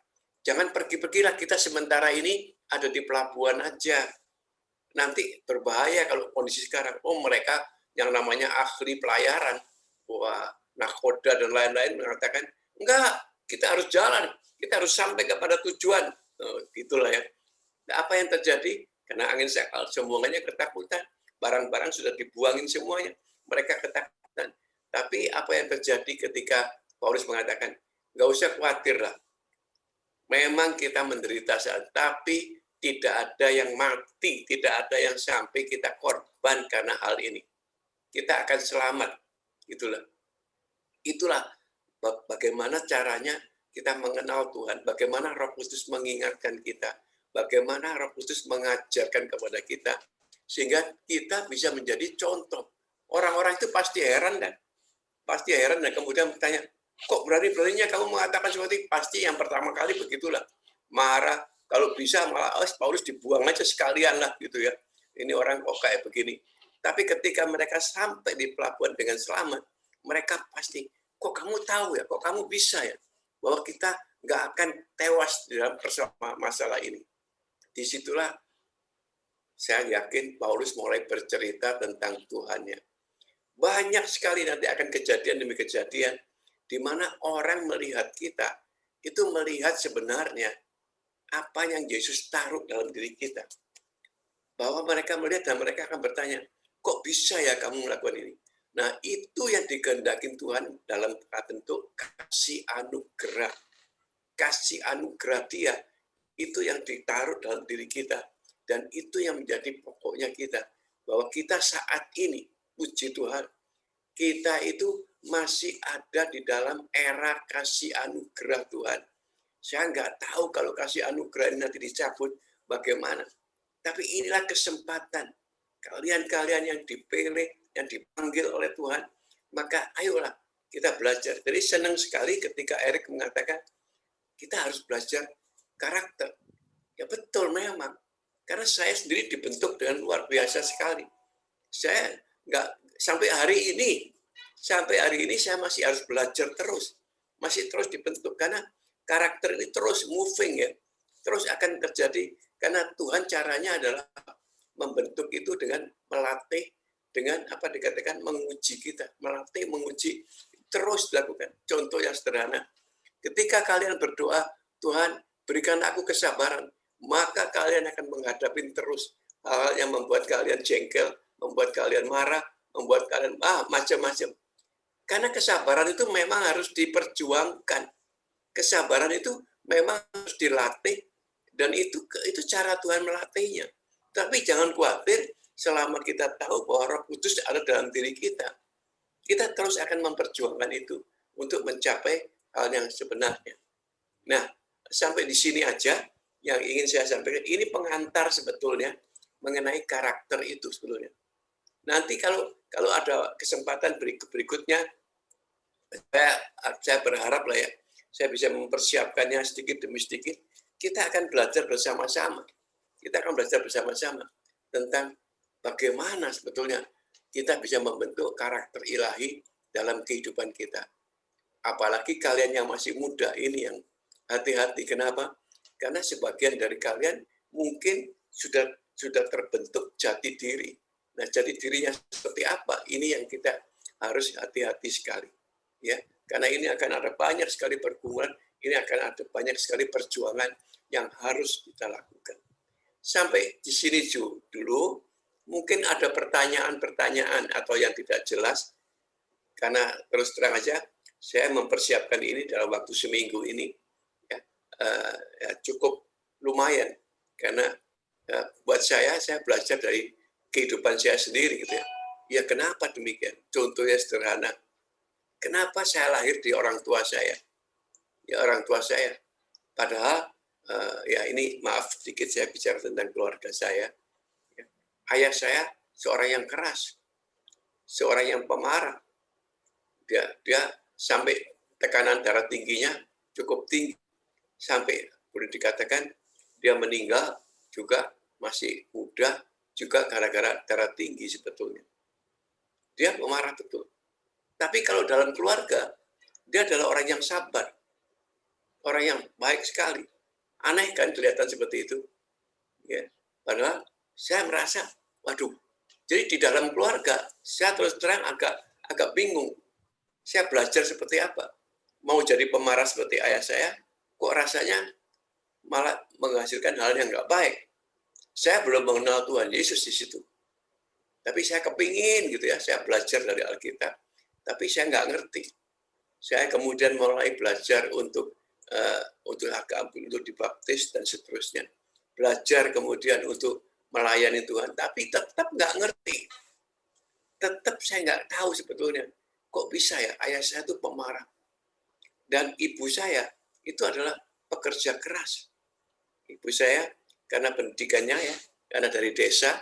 jangan pergi-pergilah, kita sementara ini ada di pelabuhan aja. Nanti berbahaya kalau kondisi sekarang. Oh, mereka yang namanya ahli pelayaran, wah, nakoda dan lain-lain mengatakan, enggak, kita harus jalan, kita harus sampai kepada tujuan. Gitulah ya. Nah, apa yang terjadi? Karena angin sakal, semuanya ketakutan. Barang-barang sudah dibuangin semuanya. Mereka ketakutan. Tapi apa yang terjadi ketika Paulus mengatakan, nggak usah khawatir lah. Memang kita menderita saat, tapi tidak ada yang mati, tidak ada yang sampai kita korban karena hal ini. Kita akan selamat. Itulah bagaimana caranya kita mengenal Tuhan, bagaimana Roh Kudus mengingatkan kita, bagaimana Roh Kudus mengajarkan kepada kita, sehingga kita bisa menjadi contoh. Orang-orang itu pasti heran dan kemudian bertanya, kok berani-beraninya kamu mengatakan seperti itu? Pasti yang pertama kali begitulah, marah. Kalau bisa malah Paulus dibuang aja sekalian lah gitu ya. Ini orang kok kayak begini. Tapi ketika mereka sampai di pelabuhan dengan selamat, mereka pasti, kok kamu tahu ya, kok kamu bisa ya, bahwa kita nggak akan tewas dalam masalah ini. Disitulah saya yakin Paulus mulai bercerita tentang Tuhannya. Banyak sekali nanti akan kejadian demi kejadian, di mana orang melihat kita, itu melihat sebenarnya apa yang Yesus taruh dalam diri kita. Bahwa mereka melihat dan mereka akan bertanya, kok bisa ya kamu melakukan ini? Nah, itu yang dikehendaki Tuhan dalam bentuk kasih anugerah. Kasih anugerah Dia, itu yang ditaruh dalam diri kita. Dan itu yang menjadi pokoknya kita. Bahwa kita saat ini, puji Tuhan, kita itu masih ada di dalam era kasih anugerah Tuhan. Saya nggak tahu kalau kasih anugerah ini nanti dicabut, bagaimana. Tapi inilah kesempatan. Kalian-kalian yang dipilih, yang dipanggil oleh Tuhan, maka ayolah kita belajar. Jadi senang sekali ketika Erik mengatakan, kita harus belajar karakter. Ya betul memang. Karena saya sendiri dibentuk dengan luar biasa sekali. Saya nggak, sampai hari ini saya masih harus belajar terus. Masih terus dibentuk. Karena karakter ini terus moving ya. Terus akan terjadi. Karena Tuhan caranya adalah membentuk itu dengan melatih, dengan apa dikatakan menguji kita. Melatih, menguji, terus dilakukan. Contoh yang sederhana. Ketika kalian berdoa, Tuhan berikan aku kesabaran, maka kalian akan menghadapi terus hal yang membuat kalian jengkel, membuat kalian marah, membuat kalian macam-macam. Karena kesabaran itu memang harus diperjuangkan. Kesabaran itu memang harus dilatih, dan itu cara Tuhan melatihnya. Tapi jangan khawatir, selama kita tahu bahwa Roh Kudus ada dalam diri kita, kita terus akan memperjuangkan itu untuk mencapai hal yang sebenarnya. Nah, sampai di sini aja yang ingin saya sampaikan. Ini pengantar sebetulnya mengenai karakter itu sebetulnya. Nanti kalau ada kesempatan berikutnya, saya berharap lah ya, saya bisa mempersiapkannya sedikit demi sedikit. Kita akan belajar bersama-sama. Kita akan belajar bersama-sama tentang bagaimana sebetulnya kita bisa membentuk karakter ilahi dalam kehidupan kita. Apalagi kalian yang masih muda ini yang hati-hati. Kenapa? Karena sebagian dari kalian mungkin sudah terbentuk jati diri. Nah, jati dirinya seperti apa? Ini yang kita harus hati-hati sekali. Ya, karena ini akan ada banyak sekali pergumulan, ini akan ada banyak sekali perjuangan yang harus kita lakukan. Sampai di sini dulu, mungkin ada pertanyaan-pertanyaan atau yang tidak jelas, karena terus terang aja, saya mempersiapkan ini dalam waktu seminggu ini, ya cukup lumayan, karena buat saya belajar dari kehidupan saya sendiri gitu ya. Ya kenapa demikian? Contohnya sederhana. Kenapa saya lahir di orang tua saya? Ya orang tua saya. Padahal ya ini maaf sedikit saya bicara tentang keluarga saya. Ya. Ayah saya seorang yang keras, seorang yang pemarah. Dia sampai tekanan darah tingginya cukup tinggi, sampai boleh dikatakan dia meninggal juga masih muda, juga gara-gara darah tinggi sebetulnya. Dia pemarah betul. Tapi kalau dalam keluarga, dia adalah orang yang sabar. Orang yang baik sekali. Aneh kan kelihatan seperti itu. Ya. Padahal saya merasa, waduh, jadi di dalam keluarga, saya terus terang agak bingung. Saya belajar seperti apa? Mau jadi pemarah seperti ayah saya, kok rasanya malah menghasilkan hal yang nggak baik. Saya belum mengenal Tuhan Yesus di situ. Tapi saya kepingin gitu ya, saya belajar dari Alkitab. Tapi saya nggak ngerti. Saya kemudian mulai belajar untuk agak untuk dibaptis dan seterusnya. Belajar kemudian untuk melayani Tuhan, tapi tetap nggak ngerti. Tetap saya nggak tahu sebetulnya. Kok bisa ya ayah saya itu pemarah. Dan ibu saya itu adalah pekerja keras. Ibu saya karena pendidikannya ya, karena dari desa,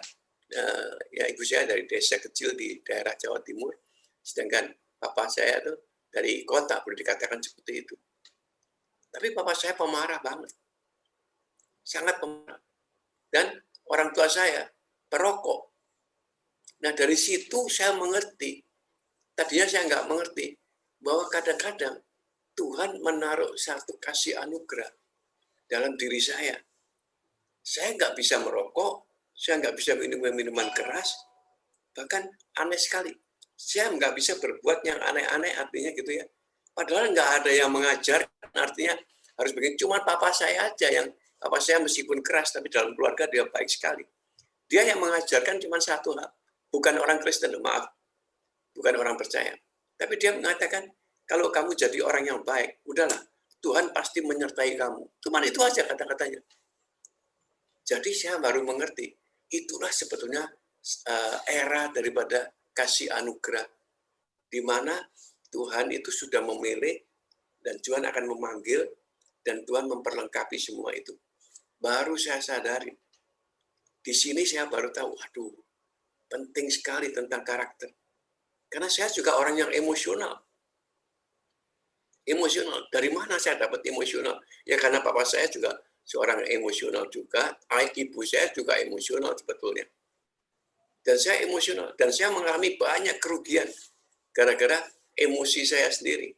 ya ibu saya dari desa kecil di daerah Jawa Timur, sedangkan papa saya tuh dari kota, boleh dikatakan seperti itu. Tapi papa saya pemarah banget, sangat pemarah. Dan orang tua saya perokok. Nah dari situ saya mengerti, tadinya saya nggak mengerti, bahwa kadang-kadang Tuhan menaruh satu kasih anugerah dalam diri saya. Saya nggak bisa merokok, saya nggak bisa minum minuman keras, bahkan aneh sekali. Saya nggak bisa berbuat yang aneh-aneh, artinya gitu ya. Padahal nggak ada yang mengajar, artinya harus begini. Cuma papa saya aja yang, papa saya meskipun keras, tapi dalam keluarga dia baik sekali. Dia yang mengajarkan cuma satu hal, bukan orang Kristen, maaf, bukan orang percaya. Tapi dia mengatakan, kalau kamu jadi orang yang baik, udahlah, Tuhan pasti menyertai kamu. Cuma itu aja kata-katanya. Jadi saya baru mengerti, itulah sebetulnya era daripada kasih anugerah, di mana Tuhan itu sudah memilih, dan Tuhan akan memanggil, dan Tuhan memperlengkapi semua itu. Baru saya sadari, di sini saya baru tahu, aduh, penting sekali tentang karakter. Karena saya juga orang yang emosional. Emosional, dari mana saya dapat emosional? Ya karena papa saya juga seorang emosional juga, ibu saya juga emosional sebetulnya. Dan saya emosional, dan saya mengalami banyak kerugian gara-gara emosi saya sendiri.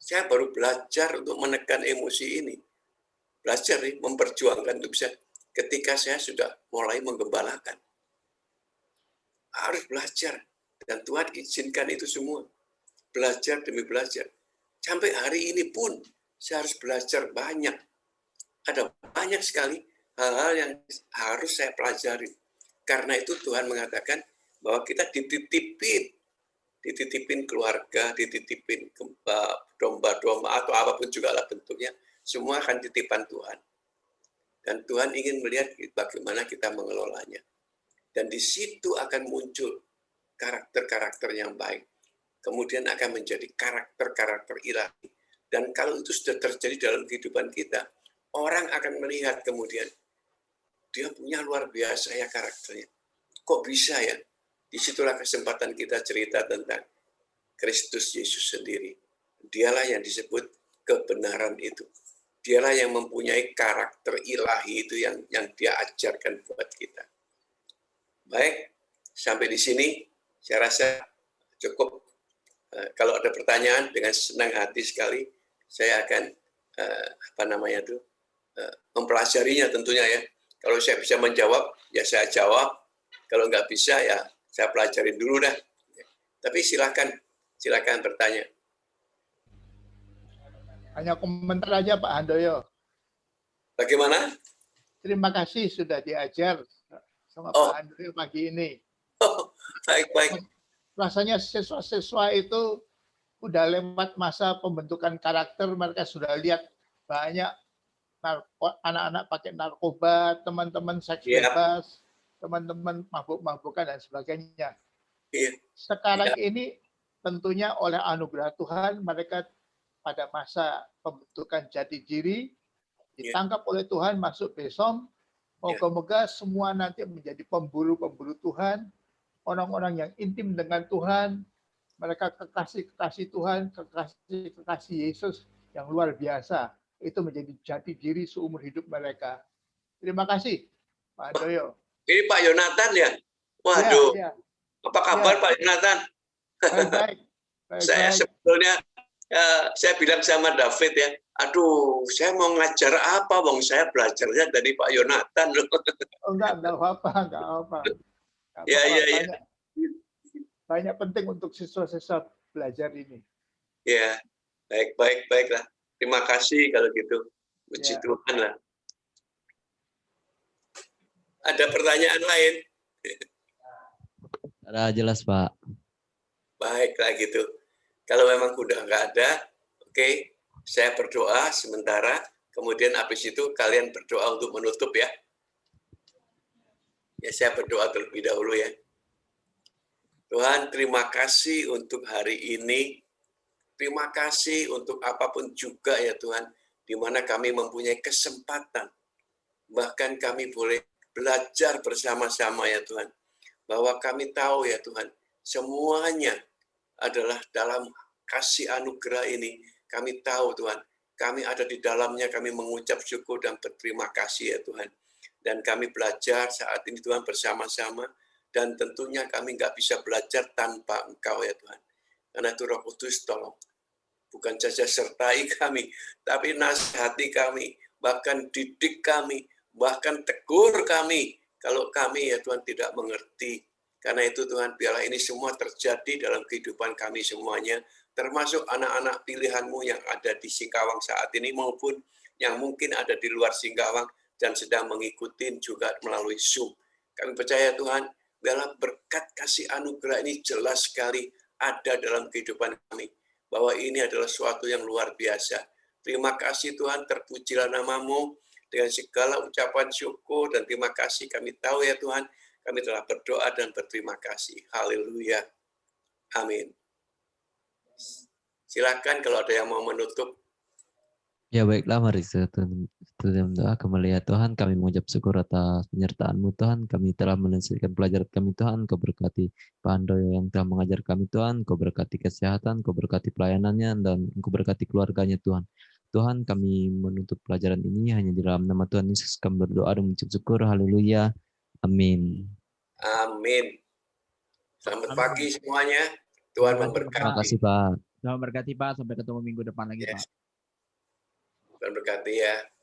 Saya baru belajar untuk menekan emosi ini. Belajar nih, memperjuangkan itu bisa ketika saya sudah mulai menggembalakan. Harus belajar, dan Tuhan izinkan itu semua. Belajar demi belajar. Sampai hari ini pun saya harus belajar banyak. Ada banyak sekali hal-hal yang harus saya pelajari. Karena itu Tuhan mengatakan bahwa kita dititipin keluarga, dititipin domba-domba atau apapun juga lah bentuknya, semua akan titipan Tuhan. Dan Tuhan ingin melihat bagaimana kita mengelolanya. Dan di situ akan muncul karakter-karakter yang baik. Kemudian akan menjadi karakter-karakter ilahi. Dan kalau itu sudah terjadi dalam kehidupan kita, orang akan melihat kemudian, dia punya luar biasa ya karakternya. Kok bisa ya? Disitulah kesempatan kita cerita tentang Kristus Yesus sendiri. Dialah yang disebut kebenaran itu. Dialah yang mempunyai karakter ilahi itu yang dia ajarkan buat kita. Baik, sampai di sini saya rasa cukup. Kalau ada pertanyaan, dengan senang hati sekali saya akan mempelajarinya tentunya ya. Kalau saya bisa menjawab, ya saya jawab. Kalau nggak bisa, ya saya pelajarin dulu dah. Tapi silakan bertanya. Hanya komentar aja Pak Handoyo. Bagaimana? Terima kasih sudah diajar sama Oh. Pak Handoyo pagi ini. Oh, baik. Rasanya siswa-siswa itu udah lewat masa pembentukan karakter, mereka sudah lihat banyak anak-anak pakai narkoba, teman-teman seks bebas, teman-teman mabuk-mabukan dan sebagainya. Sekarang ini tentunya oleh anugerah Tuhan mereka pada masa pembentukan jati diri ditangkap oleh Tuhan masuk besom. Moga-moga semua nanti menjadi pemburu-pemburu Tuhan, orang-orang yang intim dengan Tuhan, mereka kekasih Tuhan, kekasih Yesus yang luar biasa. Itu menjadi jati diri seumur hidup mereka. Terima kasih, Pak Handoyo. Ini Pak Yonatan ya? Waduh, ya. Apa kabar Pak Yonatan? Baik. Saya sebetulnya, saya bilang sama David ya, aduh, saya mau ngajar apa, Bang? Saya belajarnya dari Pak Yonatan. Oh, enggak apa-apa. Ya. Banyak penting untuk siswa-siswa belajar ini. Ya, baiklah. Terima kasih kalau gitu. Puji Tuhan lah. Ada pertanyaan lain? Ada jelas, Pak. Baiklah gitu. Kalau memang udah nggak ada, oke, saya berdoa sementara, kemudian habis itu kalian berdoa untuk menutup ya. Ya, saya berdoa terlebih dahulu ya. Tuhan, terima kasih untuk hari ini. Terima kasih untuk apapun juga ya Tuhan, di mana kami mempunyai kesempatan. Bahkan kami boleh belajar bersama-sama ya Tuhan. Bahwa kami tahu ya Tuhan, semuanya adalah dalam kasih anugerah ini. Kami tahu Tuhan, kami ada di dalamnya, kami mengucap syukur dan berterima kasih ya Tuhan. Dan kami belajar saat ini Tuhan bersama-sama, Dan tentunya kami nggak bisa belajar tanpa Engkau ya Tuhan. Karena itu Roh Kudus tolong. Bukan saja sertai kami, tapi nasihati kami, bahkan didik kami, bahkan tegur kami. Kalau kami ya Tuhan tidak mengerti. Karena itu Tuhan, biarlah ini semua terjadi dalam kehidupan kami semuanya, termasuk anak-anak pilihan-Mu yang ada di Singkawang saat ini, maupun yang mungkin ada di luar Singkawang dan sedang mengikuti juga melalui Zoom. Kami percaya Tuhan, biarlah berkat kasih anugerah ini jelas sekali ada dalam kehidupan kami. Bahwa ini adalah suatu yang luar biasa. Terima kasih Tuhan, terpujilah nama-Mu dengan segala ucapan syukur dan terima kasih. Kami tahu ya Tuhan, kami telah berdoa dan berterima kasih. Haleluya. Amin. Silakan kalau ada yang mau menutup. Ya baiklah, mari dalam doa kembali ya Tuhan, kami mengucap syukur atas penyertaan-Mu Tuhan, kami telah menyelesaikan pelajaran kami Tuhan, Kau berkati Pak Handoyo yang telah mengajar kami Tuhan, Kau berkati kesehatan, Kau berkati pelayanannya, dan Kau berkati keluarganya Tuhan. Tuhan, kami menutup pelajaran ini hanya di dalam nama Tuhan Yesus, kami berdoa dan mengucap syukur, haleluya, amin. Amin. Selamat pagi semuanya, Tuhan memberkati. Terima kasih Pak. Tuhan berkati Pak, sampai ketemu minggu depan lagi Pak. Tuhan berkati ya.